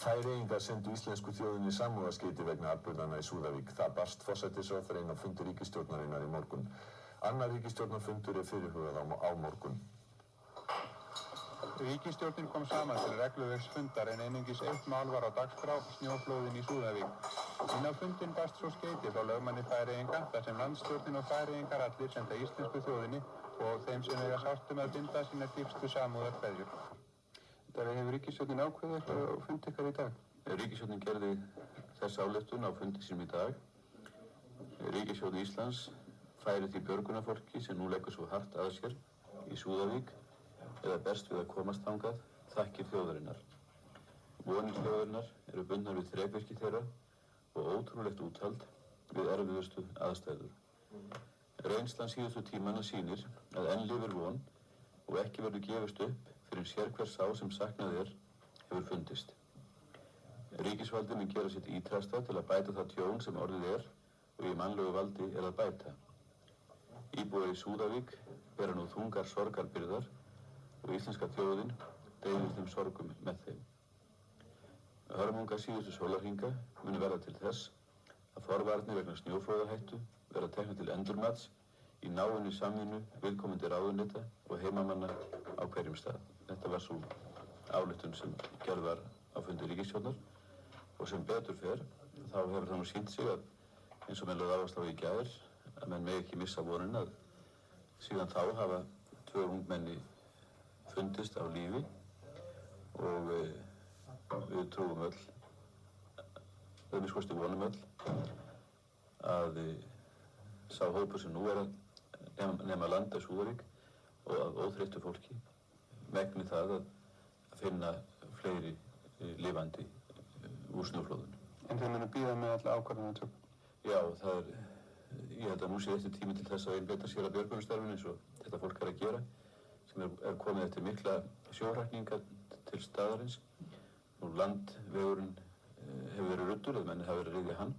Færeyingar sendu íslensku þjóðinni samúðarskeyti vegna atburðanna í Súðavík. Það barst forsætisráðherra inn á fundi ríkisstjórnarinnar í morgun. Annar ríkisstjórnarfundur fyrirhugað á morgun. Ríkisstjórnin kom saman til reglulegs fundar en einungis eitt mál var á dagskrá, snjóflóðin í Súðavík. Inn á fundinn barst svo skeyti frá lögmanni Færeyinga þar sem landsstjórnin og Færeyingar allir senda íslensku þjóðinni og þeim sem eiga sárt að binda sínar dýpstu samúðarkveðjur. Hefur ríkisstjórnin ákveðið eitthvað á fundi ykkar í dag? Ríkisstjórnin gerði þessa ályktun á fundi sínum í dag. Ríkisstjórn Íslands færir því björgunarfólki sem nú leggur svo hart að sér í Súðavík eða berst við að komast þangað þakkir þjóðarinnar. Vonir þjóðarinnar eru bundnar við þrekvirki þeirra og ótrúlegt úthald við erfiðustu aðstæður. Reynslan síðustu tímanna sýnir að enn lifir von og ekki verður gefist upp fyrir sérhver sá sem saknað hefur fundist. Ríkisvaldið mun gera sitt ýtrasta til að bæta það tjón sem orðið og í mannlegu valdi að bæta. Íbúar í Súðavík bera nú þungar sorgarbyrðar og íslenska þjóðin deilir þeim sorgum með þeim. Hörmungar síðustu sólarhringa munu verða til þess að forvarnir vegna snjóflóðahættu verða teknar til endurmats í náinni samvinnu viðkomandi ráðuneyta og heimamanna á hverjum stað. Þetta var sú ályktun sem gerð var á fundi ríkisstjórnar og sem betur fer þá hefur það nú sýnt sig að eins og menn lögðu áherslu á í gær að menn megi ekki missa vonin að síðan þá hafa 2 ungmenni fundist á lífi og við trúum öll, að minnsta kosti vonum öll, að sá hópur sem nú að nema land á Súðavík og að óþreyttu fólki megni það að finna fleiri lifandi úr snjóflóðinu. En þeir munu bíða með alla ákvarðanatöku? Já, ég held að nú sé eftir tími til þess að einbeita sér að björgunarstarfinu eins og þetta fólk að gera sem komið eftir mikla sjóhrakninga til staðarins. Nú landvegurinn hefur verið ruddur eða menn hafa verið að ryðja hann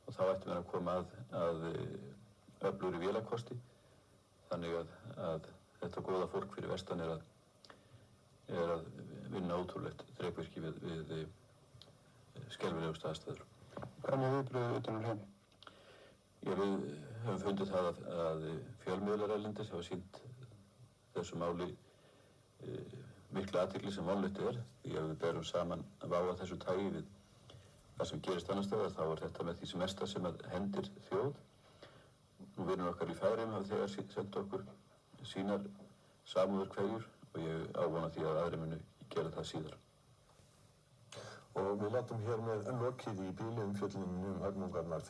og þá ættum við að koma að öflugri vélakosti þannig að þetta góða fólk fyrir vestan er að vinna ótrúlegt þrekvirki við skelfilegustu aðstæður. Hvað með viðbrögð utan úr heimi? Já, við höfum fundið það að fjölmiðlar erlendis hafa sýnt þessu máli mikla athygli sem vonlegt því að við berum saman vá af þessu tagi við það sem gerist annars staðar, þá er þetta með því sem mesta sem að hendir þjóð. Nú vinur okkar í Færeyjum hafa þegar sendt okkur sínar samúðarkveðjur og ég ávona því að aðrir munu gera það síðar. Og við látum hér með lokið í bíli umfjöllunum hörmungarnar